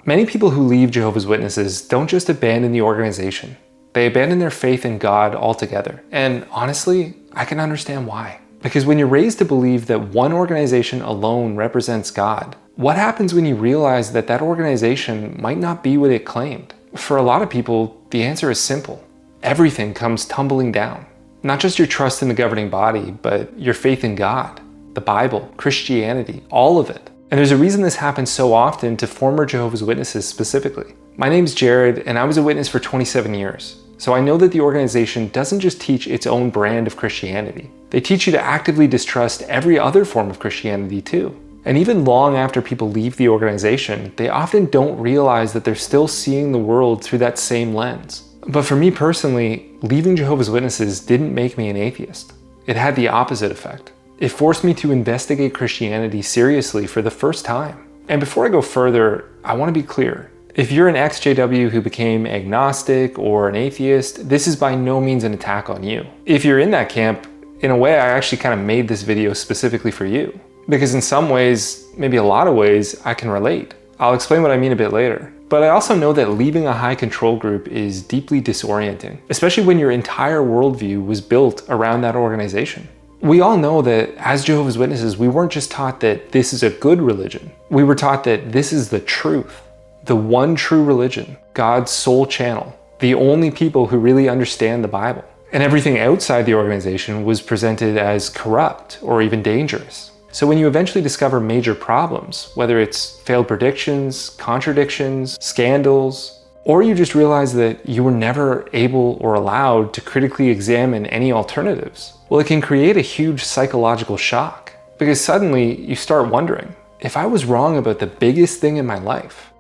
Many people who leave Jehovah's Witnesses don't just abandon the organization. They abandon their faith in God altogether. And honestly, I can understand why. Because when you're raised to believe that one organization alone represents God, what happens when you realize that that organization might not be what it claimed? For a lot of people, the answer is simple. Everything comes tumbling down. Not just your trust in the governing body, but your faith in God, the Bible, Christianity, all of it. And there's a reason this happens so often to former Jehovah's Witnesses specifically. My name's Jared, and I was a witness for 27 years. So I know that the organization doesn't just teach its own brand of Christianity. They teach you to actively distrust every other form of Christianity too. And even long after people leave the organization, they often don't realize that they're still seeing the world through that same lens. But for me personally, leaving Jehovah's Witnesses didn't make me an atheist. It had the opposite effect. It forced me to investigate Christianity seriously for the first time. And before I go further, I want to be clear. If you're an ex-JW who became agnostic or an atheist, this is by no means an attack on you. If you're in that camp, in a way, I actually kind of made this video specifically for you. Because in some ways, maybe a lot of ways, I can relate. I'll explain what I mean a bit later. But I also know that leaving a high control group is deeply disorienting, especially when your entire worldview was built around that organization. We all know that as Jehovah's Witnesses, we weren't just taught that this is a good religion. We were taught that this is the truth, the one true religion, God's sole channel, the only people who really understand the Bible. And everything outside the organization was presented as corrupt or even dangerous. So when you eventually discover major problems, whether it's failed predictions, contradictions, scandals, or you just realize that you were never able or allowed to critically examine any alternatives, well, it can create a huge psychological shock. Because suddenly you start wondering, if I was wrong about the biggest thing in my life,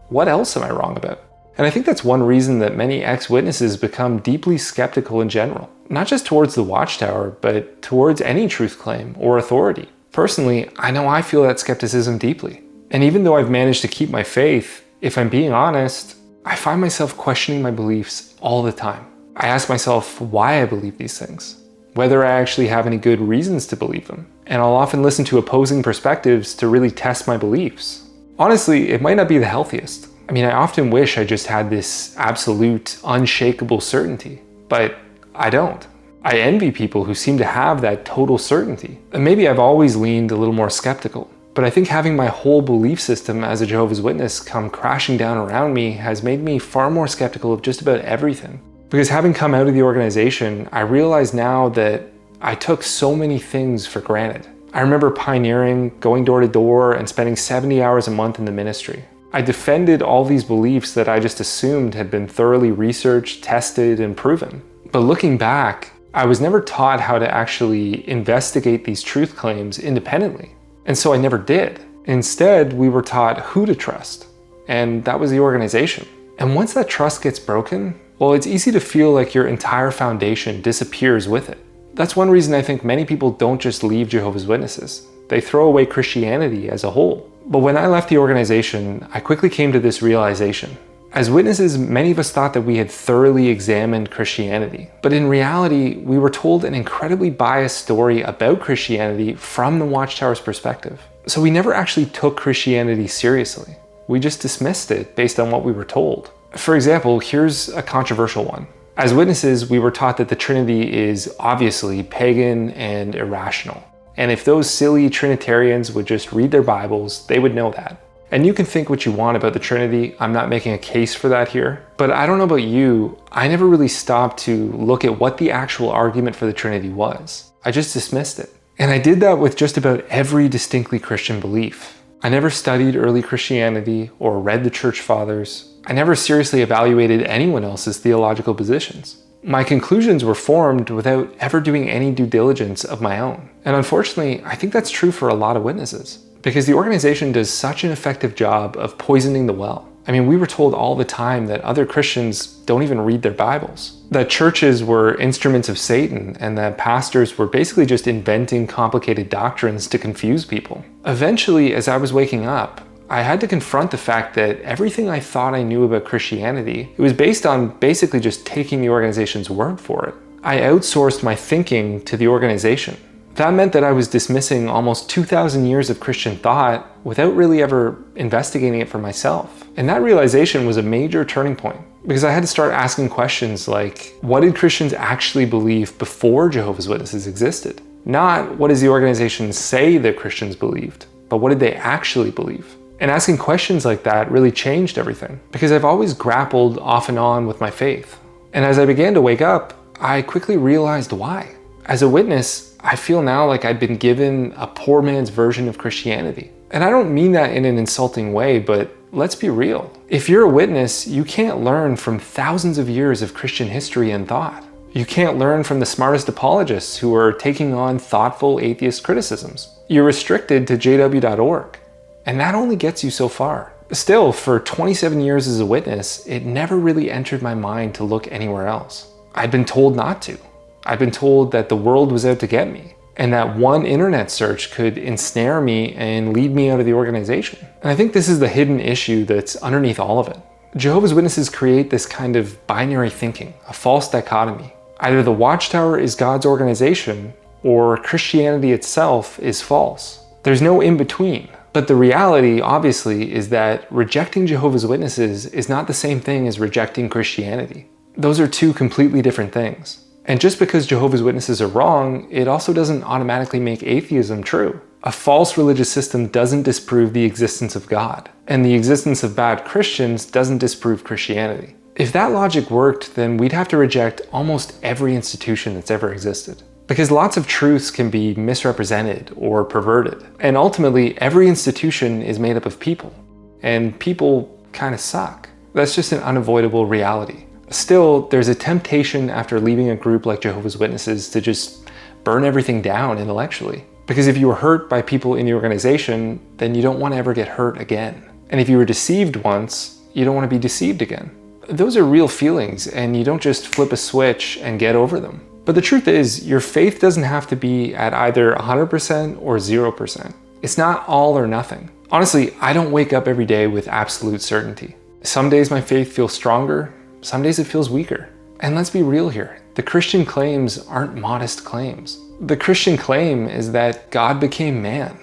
what else am I wrong about? And I think that's one reason that many ex-witnesses become deeply skeptical in general. Not just towards the Watchtower, but towards any truth claim or authority. Personally, I know I feel that skepticism deeply. And even though I've managed to keep my faith, if I'm being honest, I find myself questioning my beliefs all the time. I ask myself why I believe these things, whether I actually have any good reasons to believe them. And I'll often listen to opposing perspectives to really test my beliefs. Honestly, it might not be the healthiest. I mean, I often wish I just had this absolute, unshakable certainty, but I don't. I envy people who seem to have that total certainty. And maybe I've always leaned a little more skeptical, but I think having my whole belief system as a Jehovah's Witness come crashing down around me has made me far more skeptical of just about everything. Because having come out of the organization, I realize now that I took so many things for granted. I remember pioneering, going door to door, and spending 70 hours a month in the ministry. I defended all these beliefs that I just assumed had been thoroughly researched, tested, and proven. But looking back, I was never taught how to actually investigate these truth claims independently. And so I never did. Instead, we were taught who to trust, and that was the organization. And once that trust gets broken, well, it's easy to feel like your entire foundation disappears with it. That's one reason I think many people don't just leave Jehovah's Witnesses. They throw away Christianity as a whole. But when I left the organization, I quickly came to this realization. As witnesses, many of us thought that we had thoroughly examined Christianity. But in reality, we were told an incredibly biased story about Christianity from the Watchtower's perspective. So we never actually took Christianity seriously. We just dismissed it based on what we were told. For example, here's a controversial one. As witnesses, we were taught that the Trinity is obviously pagan and irrational. And if those silly Trinitarians would just read their Bibles, they would know that. And you can think what you want about the Trinity. I'm not making a case for that here. But I don't know about you, I never really stopped to look at what the actual argument for the Trinity was. I just dismissed it. And I did that with just about every distinctly Christian belief. I never studied early Christianity or read the Church Fathers. I never seriously evaluated anyone else's theological positions. My conclusions were formed without ever doing any due diligence of my own. And unfortunately, I think that's true for a lot of witnesses, because the organization does such an effective job of poisoning the well. I mean, we were told all the time that other Christians don't even read their Bibles, that churches were instruments of Satan, and that pastors were basically just inventing complicated doctrines to confuse people. Eventually, as I was waking up, I had to confront the fact that everything I thought I knew about Christianity, it was based on basically just taking the organization's word for it. I outsourced my thinking to the organization. That meant that I was dismissing almost 2,000 years of Christian thought without really ever investigating it for myself. And that realization was a major turning point, because I had to start asking questions like, what did Christians actually believe before Jehovah's Witnesses existed? Not what does the organization say that Christians believed, but what did they actually believe? And asking questions like that really changed everything, because I've always grappled off and on with my faith. And as I began to wake up, I quickly realized why. As a witness, I feel now like I'd been given a poor man's version of Christianity. And I don't mean that in an insulting way, but let's be real. If you're a witness, you can't learn from thousands of years of Christian history and thought. You can't learn from the smartest apologists who are taking on thoughtful atheist criticisms. You're restricted to jw.org. And that only gets you so far. Still, for 27 years as a witness, it never really entered my mind to look anywhere else. I'd been told not to. I'd been told that the world was out to get me, and that one internet search could ensnare me and lead me out of the organization. And I think this is the hidden issue that's underneath all of it. Jehovah's Witnesses create this kind of binary thinking, a false dichotomy. Either the Watchtower is God's organization, or Christianity itself is false. There's no in-between. But the reality, obviously, is that rejecting Jehovah's Witnesses is not the same thing as rejecting Christianity. Those are two completely different things. And just because Jehovah's Witnesses are wrong, it also doesn't automatically make atheism true. A false religious system doesn't disprove the existence of God, and the existence of bad Christians doesn't disprove Christianity. If that logic worked, then we'd have to reject almost every institution that's ever existed. Because lots of truths can be misrepresented or perverted. And ultimately, every institution is made up of people. And people kind of suck. That's just an unavoidable reality. Still, there's a temptation after leaving a group like Jehovah's Witnesses to just burn everything down intellectually. Because if you were hurt by people in the organization, then you don't want to ever get hurt again. And if you were deceived once, you don't want to be deceived again. Those are real feelings, and you don't just flip a switch and get over them. But the truth is, your faith doesn't have to be at either 100% or 0%. It's not all or nothing. Honestly, I don't wake up every day with absolute certainty. Some days my faith feels stronger, some days it feels weaker. And let's be real here. The Christian claims aren't modest claims. The Christian claim is that God became man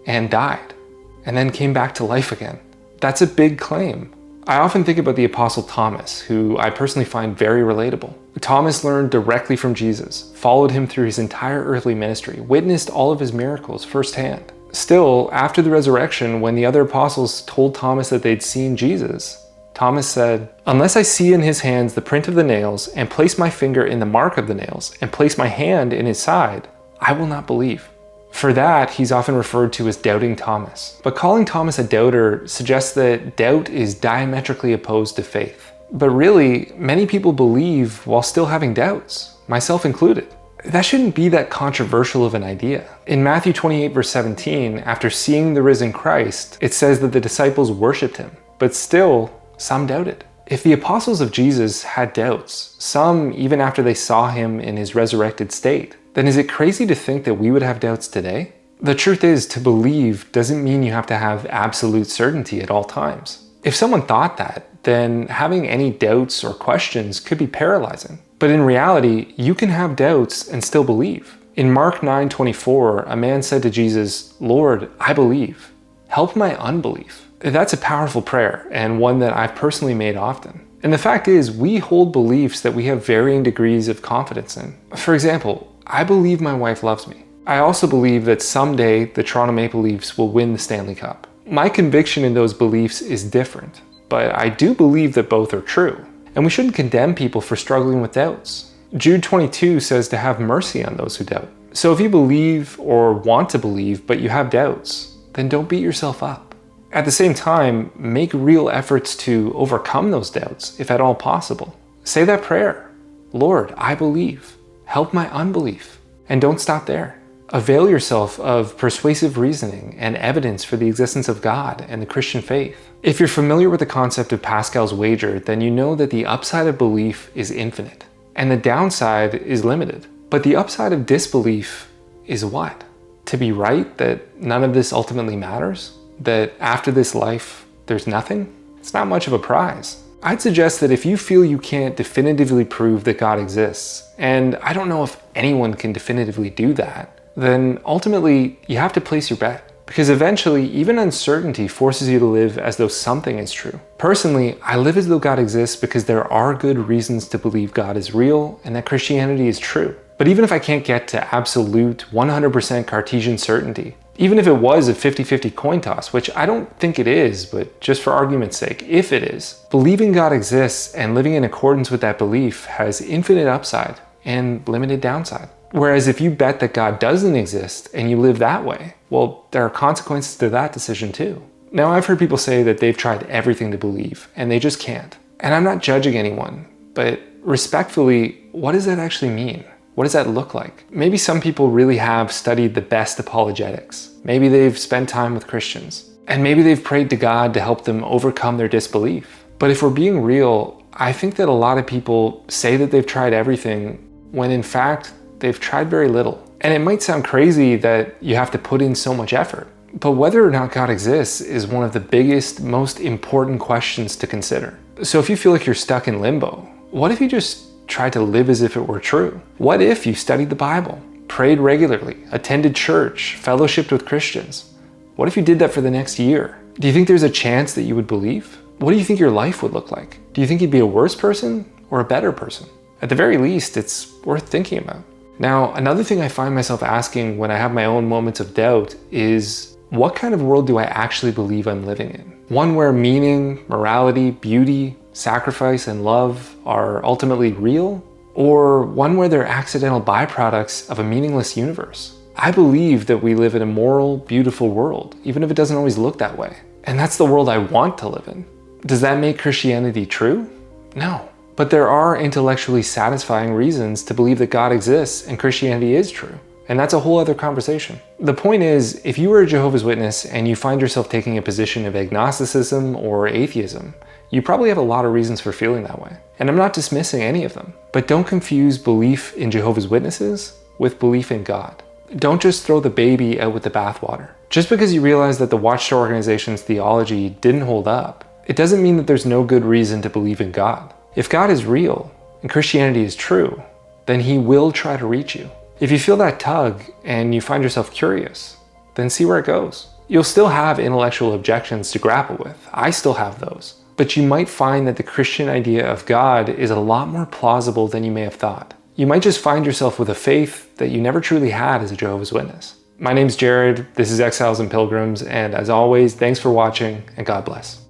and died and then came back to life again. That's a big claim. I often think about the Apostle Thomas, who I personally find very relatable. Thomas learned directly from Jesus, followed him through his entire earthly ministry, witnessed all of his miracles firsthand. Still, after the resurrection, when the other apostles told Thomas that they'd seen Jesus, Thomas said, "Unless I see in his hands the print of the nails, and place my finger in the mark of the nails, and place my hand in his side, I will not believe." For that, he's often referred to as doubting Thomas. But calling Thomas a doubter suggests that doubt is diametrically opposed to faith. But really, many people believe while still having doubts, myself included. That shouldn't be that controversial of an idea. In Matthew 28 verse 17, after seeing the risen Christ, it says that the disciples worshipped him, but still, some doubted. If the apostles of Jesus had doubts, some even after they saw him in his resurrected state, then is it crazy to think that we would have doubts today? The truth is, to believe doesn't mean you have to have absolute certainty at all times. If someone thought that, then having any doubts or questions could be paralyzing. But in reality, you can have doubts and still believe. In Mark 9:24, a man said to Jesus, "Lord, I believe. Help my unbelief." That's a powerful prayer, and one that I've personally made often. And the fact is, we hold beliefs that we have varying degrees of confidence in. For example, I believe my wife loves me. I also believe that someday the Toronto Maple Leafs will win the Stanley Cup. My conviction in those beliefs is different, but I do believe that both are true. And we shouldn't condemn people for struggling with doubts. Jude 22 says to have mercy on those who doubt. So if you believe or want to believe, but you have doubts, then don't beat yourself up. At the same time, make real efforts to overcome those doubts, if at all possible. Say that prayer. Lord, I believe. Help my unbelief. And don't stop there. Avail yourself of persuasive reasoning and evidence for the existence of God and the Christian faith. If you're familiar with the concept of Pascal's wager, then you know that the upside of belief is infinite, and the downside is limited. But the upside of disbelief is what? To be right that none of this ultimately matters? That after this life, there's nothing? It's not much of a prize. I'd suggest that if you feel you can't definitively prove that God exists, and I don't know if anyone can definitively do that, then ultimately you have to place your bet. Because eventually, even uncertainty forces you to live as though something is true. Personally, I live as though God exists because there are good reasons to believe God is real and that Christianity is true. But even if I can't get to absolute 100% Cartesian certainty, even if it was a 50-50 coin toss, which I don't think it is, but just for argument's sake, if it is, believing God exists and living in accordance with that belief has infinite upside and limited downside. Whereas if you bet that God doesn't exist and you live that way, well, there are consequences to that decision too. Now, I've heard people say that they've tried everything to believe and they just can't. And I'm not judging anyone, but respectfully, what does that actually mean? What does that look like? Maybe some people really have studied the best apologetics. Maybe they've spent time with Christians. And maybe they've prayed to God to help them overcome their disbelief. But if we're being real, I think that a lot of people say that they've tried everything when in fact, they've tried very little. And it might sound crazy that you have to put in so much effort, but whether or not God exists is one of the biggest, most important questions to consider. So if you feel like you're stuck in limbo, what if you just tried to live as if it were true? What if you studied the Bible, prayed regularly, attended church, fellowshipped with Christians? What if you did that for the next year? Do you think there's a chance that you would believe? What do you think your life would look like? Do you think you'd be a worse person or a better person? At the very least, it's worth thinking about. Now, another thing I find myself asking when I have my own moments of doubt is, what kind of world do I actually believe I'm living in? One where meaning, morality, beauty, sacrifice, and love are ultimately real? Or one where they're accidental byproducts of a meaningless universe? I believe that we live in a moral, beautiful world, even if it doesn't always look that way. And that's the world I want to live in. Does that make Christianity true? No. But there are intellectually satisfying reasons to believe that God exists and Christianity is true. And that's a whole other conversation. The point is, if you are a Jehovah's Witness and you find yourself taking a position of agnosticism or atheism, you probably have a lot of reasons for feeling that way. And I'm not dismissing any of them. But don't confuse belief in Jehovah's Witnesses with belief in God. Don't just throw the baby out with the bathwater. Just because you realize that the Watchtower organization's theology didn't hold up, it doesn't mean that there's no good reason to believe in God. If God is real and Christianity is true, then he will try to reach you. If you feel that tug and you find yourself curious, then see where it goes. You'll still have intellectual objections to grapple with. I still have those. But you might find that the Christian idea of God is a lot more plausible than you may have thought. You might just find yourself with a faith that you never truly had as a Jehovah's Witness. My name's Jared, this is Exiles and Pilgrims, and as always, thanks for watching and God bless.